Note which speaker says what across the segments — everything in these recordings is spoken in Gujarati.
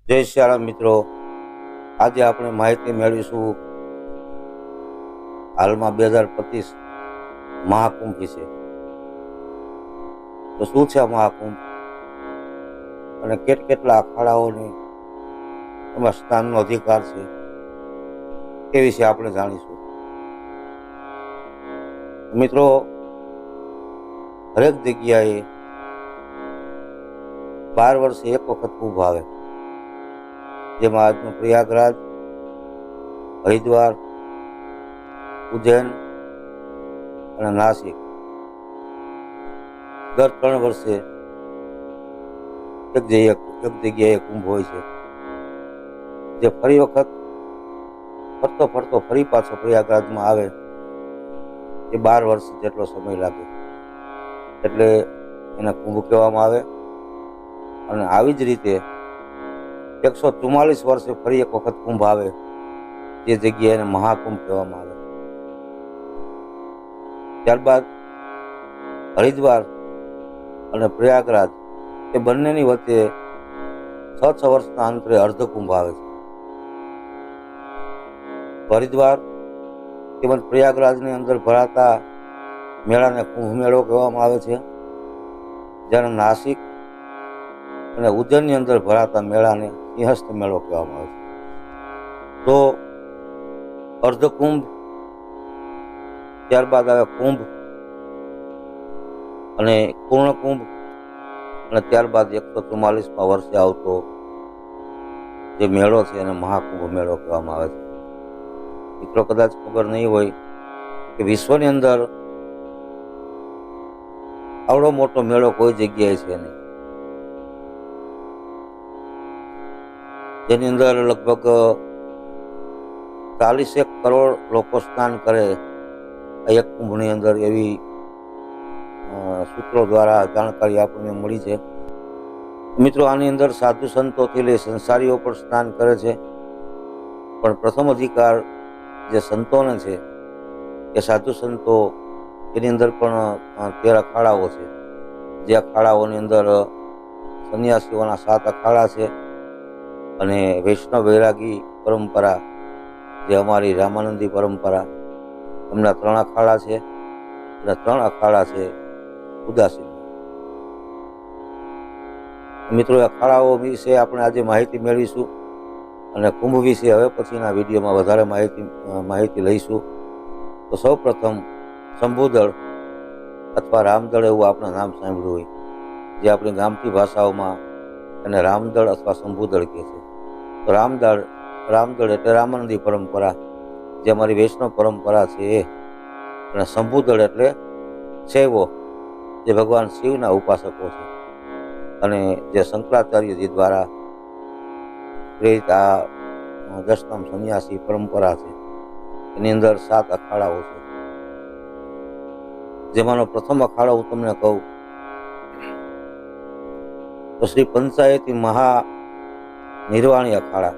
Speaker 1: જય સિયારામ મિત્રો, આજે આપણે માહિતી મેળવીશું હાલમાં 2025 મહાકુંભ વિશે. તો શું છે આ મહાકુંભ અને કેટલા અખાડાઓને એમાં સ્થાનનો અધિકાર છે તે વિશે આપણે જાણીશું. મિત્રો, દરેક જગ્યાએ 12 વર્ષે એક વખત કુંભ આવે, જેમાં આજનું પ્રયાગરાજ, હરિદ્વાર, ઉજ્જૈન અને નાસિક દર 3 વર્ષે એક જગ્યાએ કુંભ હોય છે, જે ફરી વખત ફરતો ફરી પાછો પ્રયાગરાજમાં આવે એ 12 વર્ષ જેટલો સમય લાગે, એટલે એને કુંભ કહેવામાં આવે. અને આવી જ રીતે 144 વર્ષે ફરી એક વખત કુંભ આવે, જે જગ્યાએ એને મહાકુંભ કહેવામાં આવે. ત્યારબાદ હરિદ્વાર અને પ્રયાગરાજ એ બંનેની વચ્ચે 6 વર્ષના અંતરે અર્ધકુંભ આવે છે. હરિદ્વાર તેમજ પ્રયાગરાજની અંદર ભરાતા મેળાને કુંભ મેળો કહેવામાં આવે છે, જ્યારે નાસિક અને ઉજ્જૈનની અંદર ભરાતા મેળાને સિંહસ્થ મેળો કહેવામાં આવે છે. તો અર્ધકુંભ, ત્યારબાદ આવે કુંભ અને પૂર્ણ કુંભ, અને ત્યારબાદ 144મા વર્ષે આવતો જે મેળો છે એને મહાકુંભ મેળો કહેવામાં આવે છે. મિત્રો, કદાચ ખબર નહીં હોય કે વિશ્વની અંદર આવડો મોટો મેળો કોઈ જગ્યાએ છે નહીં, જેની અંદર લગભગ 41 કરોડ લોકો સ્નાન કરે એક કુંભની અંદર, એવી સૂત્રો દ્વારા જાણકારી આપણને મળી છે. મિત્રો, આની અંદર સાધુ સંતોથી લઈ સંસારીઓ પણ સ્નાન કરે છે, પણ પ્રથમ અધિકાર જે સંતોને છે એ સાધુ સંતો, એની અંદર પણ 13 અખાડાઓ છે, જે અખાડાઓની અંદર સંન્યાસીઓના 7 અખાડા છે, અને વૈષ્ણવ વૈરાગી પરંપરા જે અમારી રામાનંદી પરંપરા, એમના 3 અખાડા છે, અને 3 અખાડા છે ઉદાસીન. મિત્રો, અખાડાઓ વિશે આપણે આજે માહિતી મેળવીશું, અને કુંભ વિશે હવે પછીના વિડીયોમાં વધારે માહિતી લઈશું. તો સૌ પ્રથમ શંભુદળ અથવા રામદળ એવું આપણે નામ સાંભળ્યું હોય, જે આપણી ગામઠી ભાષાઓમાં એને રામદળ અથવા શંભુદળ કહે છે. તો રામદળ એટલે રામાનંદી પરંપરા, જે અમારી વૈષ્ણવ પરંપરા છે એ, અને શંભુદળ એટલે શૈવો, જે ભગવાન શિવના ઉપાસકો છે, અને જે શંકરાચાર્યજી દ્વારા પ્રેરિત આ 10 સંન્યાસી પરંપરા છે, એની અંદર 7 અખાડાઓ છે. જેમાંનો પ્રથમ અખાડો હું તમને કહું તો શ્રી પંચાયતી મહા નિર્વાણી અખાડા,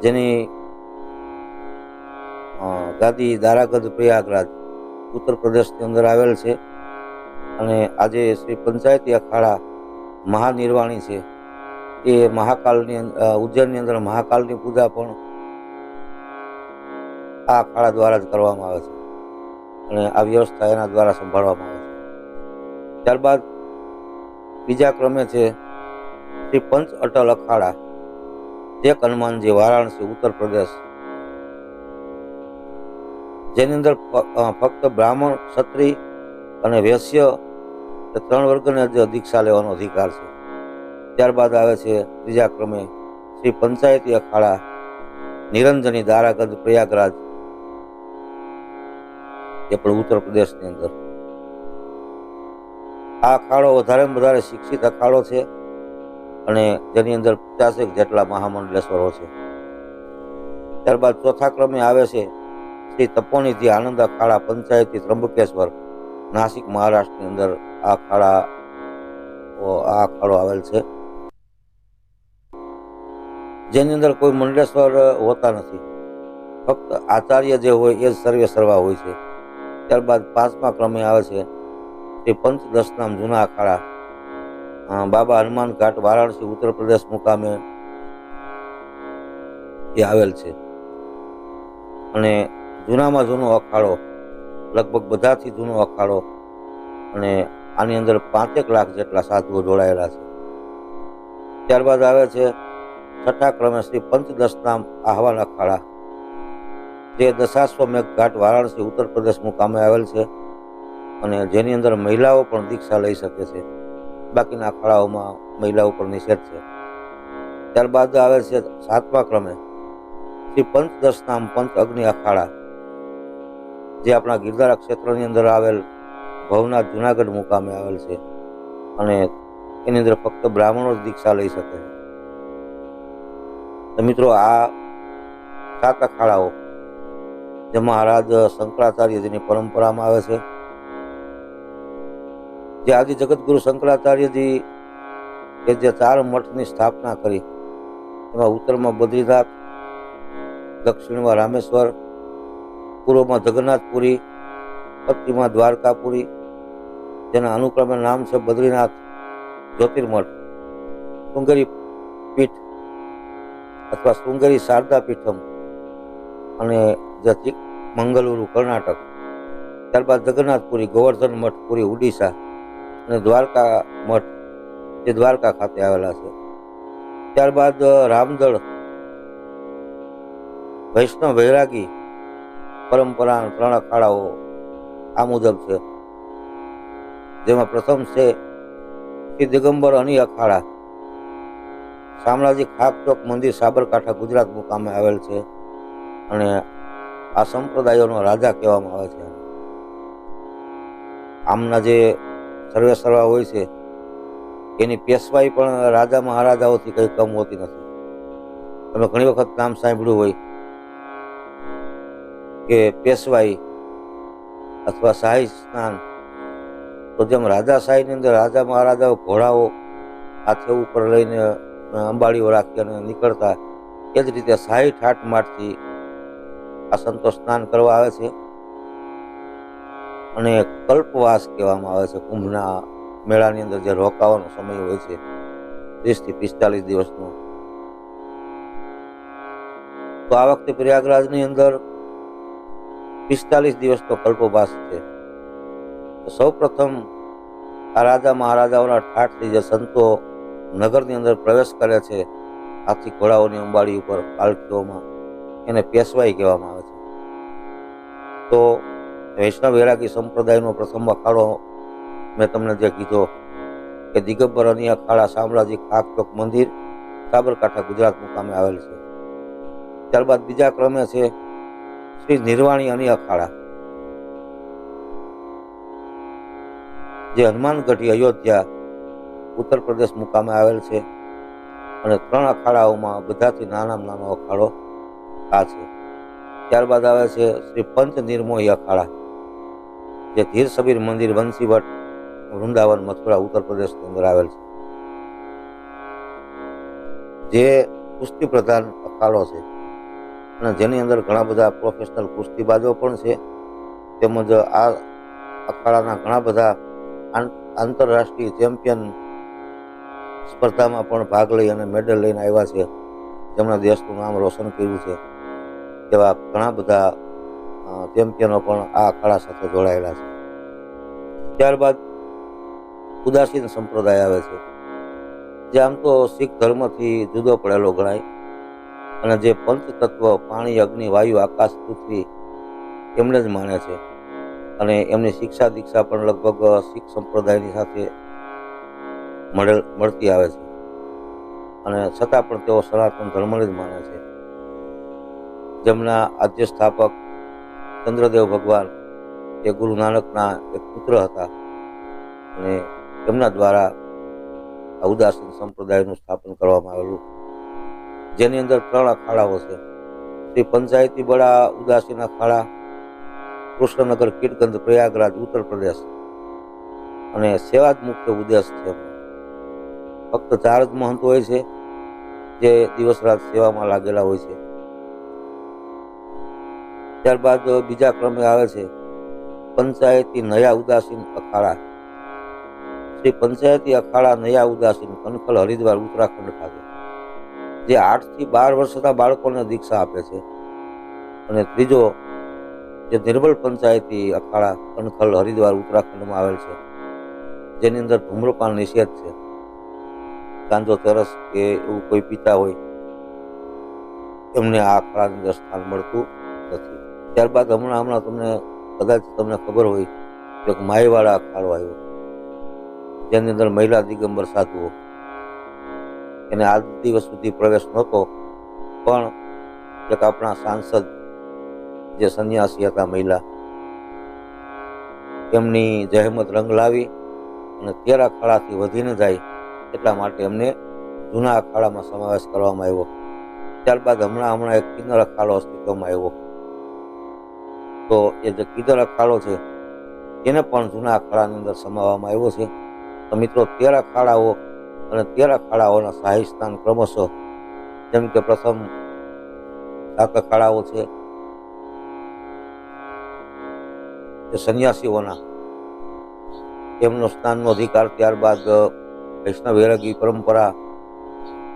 Speaker 1: જેની ગાદી દારાગઢ પ્રયાગરાજ ઉત્તર પ્રદેશની અંદર આવેલ છે. અને આજે શ્રી પંચાયતી અખાડા મહાનિર્વાણી છે, એ મહાકાલની ઉજ્જૈનની અંદર મહાકાલની પૂજા પણ આ અખાડા દ્વારા જ કરવામાં આવે છે, અને આ વ્યવસ્થા એના દ્વારા સંભાળવામાં આવે છે. ત્યારબાદ બીજા ક્રમે છે શ્રી પંચ અટલ અખાડા, જે હનુમાનજી વારાણસી ઉત્તર પ્રદેશ, જેની અંદર ફક્ત બ્રાહ્મણ, ક્ષત્રિય અને વૈશ્ય એ 3 વર્ગને જ દીક્ષા લેવાનો અધિકાર છે. ત્યારબાદ આવે છે ત્રીજા ક્રમે શ્રી પંચાયતી અખાડા નિરંજની દારાગઢ પ્રયાગરાજ, એ પણ ઉત્તર પ્રદેશની અંદર. આ અખાડો વધારે શિક્ષિત અખાડો છે, અને જેની અંદર 50 જેટલા મહામંડલેશ્વરો છે. ત્યારબાદ ચોથા ક્રમે આવે છે શ્રી તપોનિધિ આનંદ અખાડા પંચાયતી ત્રંબકેશ્વર, નાસિક મહારાષ્ટ્રની અંદર આ અખાડો આવેલ છે, જેની અંદર કોઈ મંડલેશ્વર હોતા નથી, ફક્ત આચાર્ય જે હોય એ જ સર્વે સર્વા હોય છે. ત્યારબાદ 5મા ક્રમે આવે છે શ્રી પંચ દશનામ જૂના અખાડા બાબા હનુમાન ઘાટ વારાણસી ઉત્તર પ્રદેશ મુકામે એ આવેલ છે. અને જૂનામાં જૂનો અખાડો, લગભગ બધાથી જૂનો અખાડો, અને આની અંદર 5 લાખ જેટલા સાધુઓ જોડાયેલા છે. ત્યારબાદ આવે છે છઠ્ઠા ક્રમે શ્રી પંચદશનામ આહવાન અખાડા, જે દશાશ્વમેઘ ઘાટ વારાણસી ઉત્તર પ્રદેશ મુકામે આવેલ છે, અને જેની અંદર મહિલાઓ પણ દીક્ષા લઈ શકે છે. બાકીના અખાડાઓમાં મહિલાઓ પર નિષેધ છે. ત્યારબાદ આવે છે 7મા ક્રમે શ્રી પંચદશનામ પંચ અગ્નિ અખાડા, જે આપણા ગિરધારા ક્ષેત્રની અંદર આવેલ ભવનાથ જુનાગઢ મુકામે આવેલ છે, અને એની અંદર ફક્ત બ્રાહ્મણો જ દીક્ષા લઈ શકે છે. તો મિત્રો, આ 7 અખાડાઓ જે મહારાજ શંકરાચાર્યજીની પરંપરામાં આવે છે, જે આદિ જગતગુરુ શંકરાચાર્યજી કે જે 4 મઠની સ્થાપના કરી, એમાં ઉત્તરમાં બદ્રીનાથ, દક્ષિણમાં રામેશ્વર, પૂર્વમાં જગન્નાથપુરી, પશ્ચિમમાં દ્વારકાપુરી, જેના અનુક્રમે નામ છે બદ્રીનાથ જ્યોતિર્મઠ, શૃંગેરી પીઠ અથવા શૃંગેરી શારદા પીઠમ, અને જે મંગલુરુ કર્ણાટક. ત્યારબાદ જગન્નાથપુરી, ગોવર્ધન મઠ પુરી ઓડિશા, અને દ્વારકા મઠ જે દ્વારકા ખાતે આવેલા છે. ત્યારબાદ રામદળ વૈષ્ણવ વૈરાગી પરંપરા 3 અખાડાઓ આ મુજબ છે, જેમાં પ્રથમ છે શ્રી દિગંબર અની અખાડા, શામળાજી ખાપ ચોક મંદિર, સાબરકાંઠા, ગુજરાત મુકામે આવેલ છે, અને આ સંપ્રદાયોનો રાજા કહેવામાં આવે છે. આમના જે સર્વેસર્વા હોય છે એની પેશવાઈ પણ રાજા મહારાજાઓથી કંઈ કમ હોતી નથી. તમે ઘણી વખત નામ સાંભળ્યું હોય કે પેશવાઈ અથવા શાહી સ્નાન, તો જેમ રાજાશાહીની અંદર રાજા મહારાજાઓ ઘોડાઓ હાથે ઉપર લઈને અંબાડીઓ રાખી અને નીકળતા, એ જ રીતે શાહી ઠાઠમાઠથી આ સંતો સ્નાન કરવા આવે છે. અને કલ્પવાસ કહેવામાં આવે છે. કુંભના મેળાની અંદર જે રોકાવાનો સમય હોય છે 30 થી 45 દિવસનો, તો આ વખતે પ્રયાગરાજની અંદર 45 દિવસનો કલ્પવાસ છે. સૌ પ્રથમ આ રાજા મહારાજાઓના ઠાઠથી જે સંતો નગરની અંદર પ્રવેશ કરે છે હાથી ઘોડાઓની અંબાડી ઉપર પાલખીઓમાં, એને પેશવાઈ કહેવામાં આવે છે. તો વૈષ્ણવ વૈરાગી સંપ્રદાયનો પ્રથમ અખાડો મેં તમને જે કીધો કે દિગંબર અની અખાડા, શામળાજી ખાપ ચોક મંદિર, સાબરકાંઠા, ગુજરાત મુકામે આવેલ છે. ત્યારબાદ બીજા ક્રમે છે શ્રી નિર્વાણી અની અખાડા, જે હનુમાનગઢી અયોધ્યા ઉત્તર પ્રદેશ મુકામે આવેલ છે, અને 3 અખાડાઓમાં બધાથી નાનો અખાડો આ છે. ત્યારબાદ આવે છે શ્રી પંચ નિર્મોહી અખાડા, જે ધીર સબીર મંદિર, વંશીવટ, વૃંદાવન, મથુરા, ઉત્તર પ્રદેશની અંદર આવેલ છે, જે કુસ્તી પ્રધાન અખાડો છે, અને જેની અંદર ઘણા બધા પ્રોફેશનલ કુસ્તીબાજો પણ છે. તેમજ આ અખાડાના ઘણા બધા આંતરરાષ્ટ્રીય ચેમ્પિયન સ્પર્ધામાં પણ ભાગ લઈ અને મેડલ લઈને આવ્યા છે, જેમણે દેશનું નામ રોશન કર્યું છે. એવા ઘણા બધા ચેમ્પિયનો પણ આ અખાડા સાથે જોડાયેલા છે. ત્યારબાદ ઉદાસીન સંપ્રદાય આવે છે, જે આમ તો શીખ ધર્મથી જુદો પડેલો ગણાય, અને જે પંચતત્વ પાણી, અગ્નિ, વાયુ, આકાશ, પૃથ્વી એમને જ માને છે, અને એમની શિક્ષા દીક્ષા પણ લગભગ શીખ સંપ્રદાયની સાથે મળતી આવે છે, અને છતાં પણ તેઓ સનાતન ધર્મને જ માને છે. જેમના આદ્ય સ્થાપક ચંદ્રદેવ ભગવાન એ ગુરુ નાનકના એક પુત્ર હતા, અને એમના દ્વારા આ ઉદાસીન સંપ્રદાયનું સ્થાપન કરવામાં આવેલું, જેની અંદર 3 અખાડાઓ છે. શ્રી પંચાયતી બડા ઉદાસીન અખાડા, કૃષ્ણનગર, કીટગંજ, પ્રયાગરાજ, ઉત્તર પ્રદેશ, અને સેવા જ મુખ્ય ઉદ્દેશ છે. ફક્ત 4 જ મહંતો હોય છે જે દિવસ રાત સેવામાં લાગેલા હોય છે. ત્યારબાદ બીજા ક્રમે આવે છે પંચાયતી નયા ઉદાસીન અખાડા, શ્રી પંચાયતી અખાડા નયા ઉદાસીન કનખલ હરિદ્વાર ઉત્તરાખંડ ખાતે, જે 8 થી 12 વર્ષના બાળકોને દીક્ષા આપે છે. અને ત્રીજો જે નિર્મલ પંચાયતી અખાડા કનખલ હરિદ્વાર ઉત્તરાખંડમાં આવેલ છે, જેની અંદર ધૂમ્રપાન નિષેધ છે. ગાંજો ચરસ કે એવું કોઈ પીતા હોય એમને આ અખાડાની અંદર સ્થાન મળતું નથી. ત્યારબાદ હમણાં તમને કદાચ ખબર હોય તો એક માયવાડા અખાડો આવ્યો, જેની અંદર મહિલા દિગંબર સાધુઓ, એને આજ દિવસ સુધી પ્રવેશ નહોતો, પણ એક આપણા સાંસદ જે સંન્યાસી હતા મહિલા, એમની જહેમત રંગ લાવી અને 13 અખાડાથી વધીને જાય એટલા માટે એમને જૂના અખાડામાં સમાવેશ કરવામાં આવ્યો. ત્યારબાદ હમણાં એક કિન્નર અખાડો અસ્તિત્વમાં આવ્યો. તો એ જે કિન્નર અખાડો છે એને પણ જૂના અખાડાની અંદર સમાવવામાં આવ્યો છે. તો મિત્રો 13 અખાડાઓ અને 13 અખાડાઓના શાહી સ્થાન ક્રમશઃ, જેમ કે પ્રથમ 7 અખાડાઓ છે એ સંન્યાસીઓના, એમનો સ્નાનનો અધિકાર. ત્યારબાદ વૈષ્ણવ વૈરાગી પરંપરા,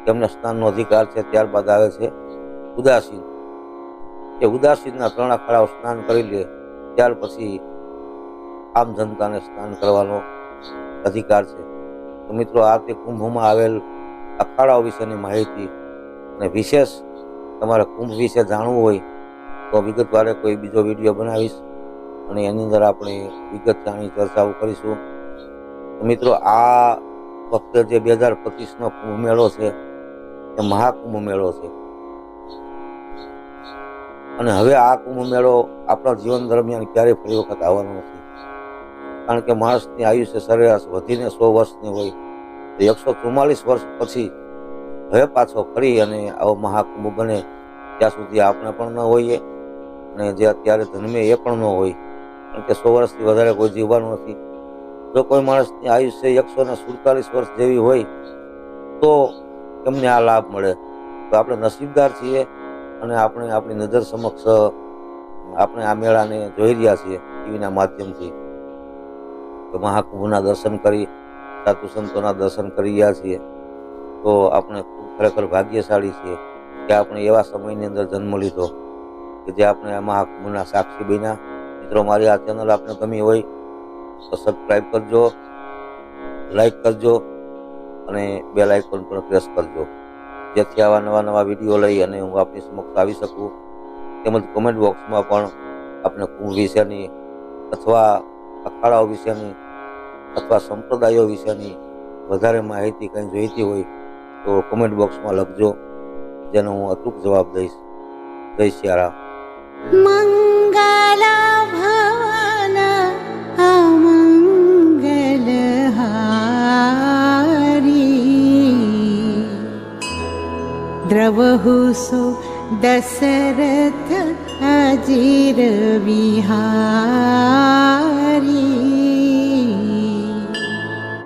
Speaker 1: એમને સ્નાનનો અધિકાર છે. ત્યારબાદ આવે છે ઉદાસીન. એ ઉદાસીનના 3 અખાડાઓ સ્નાન કરી લે ત્યાર પછી આમ જનતાને સ્નાન કરવાનો અધિકાર છે. તો મિત્રો, આ તે કુંભમાં આવેલ અખાડાઓ વિશેની માહિતી. અને વિશેષ તમારે કુંભ વિશે જાણવું હોય તો વિગતવારે કોઈ બીજો વિડીયો બનાવીશ અને એની અંદર આપણે વિગત જાણી ચર્ચાઓ કરીશું. તો મિત્રો, આ વખતે જે 2025નો કુંભ મેળો છે એ મહાકુંભ મેળો છે. અને હવે આ કુંભ મેળો આપણા જીવન દરમિયાન ક્યારેય ફરી વખત આવવાનો નથી. કારણ કે માણસની આયુષ્ય સરેરાશ વધીને 100 વર્ષની હોય, તો 144 વર્ષ પછી હવે પાછો ફરી અને આવો મહાકુંભ બને ત્યાં સુધી આપણે પણ ન હોઈએ અને જે અત્યારે જન્મે એ પણ ન હોય. કારણ કે 100 વર્ષથી વધારે કોઈ જીવવાનું નથી. જો કોઈ માણસની આયુષ્ય 147 વર્ષ જેવી હોય તો એમને આ લાભ મળે, તો આપણે નસીબદાર છીએ. અને આપણે આપણી નજર સમક્ષ આપણે આ મેળાને જોઈ રહ્યા છીએ ટીવીના માધ્યમથી. તો મહાકુંભના દર્શન કરી, સાધુ સંતોના દર્શન કરી રહ્યા છીએ. તો આપણે ખરેખર ભાગ્યશાળી છીએ કે આપણે એવા સમયની અંદર જન્મ લીધો કે જે આપણે આ મહાકુંભના સાક્ષી બન્યા. મિત્રો, મારી આ ચેનલ આપને ગમી હોય તો સબસ્ક્રાઈબ કરજો, લાઈક કરજો અને બેલ આઇકોન પણ પ્રેસ કરજો, જેથી આવા નવા વિડીયો લઈ અને હું આપની સમક્ષ આવી શકું. તેમજ કોમેન્ટ બોક્સમાં પણ આપણે કુંભ વિશેની અથવા અખાડાઓ વિશેની અથવા સંપ્રદાયો વિશેની વધારે માહિતી કંઈ જોઈતી હોય તો કોમેન્ટ બોક્સમાં લખજો, જેનો હું અચૂક જવાબ દઈશ. જય સિયારામ.
Speaker 2: द्रवहुसो दशरथ अजिर विहार।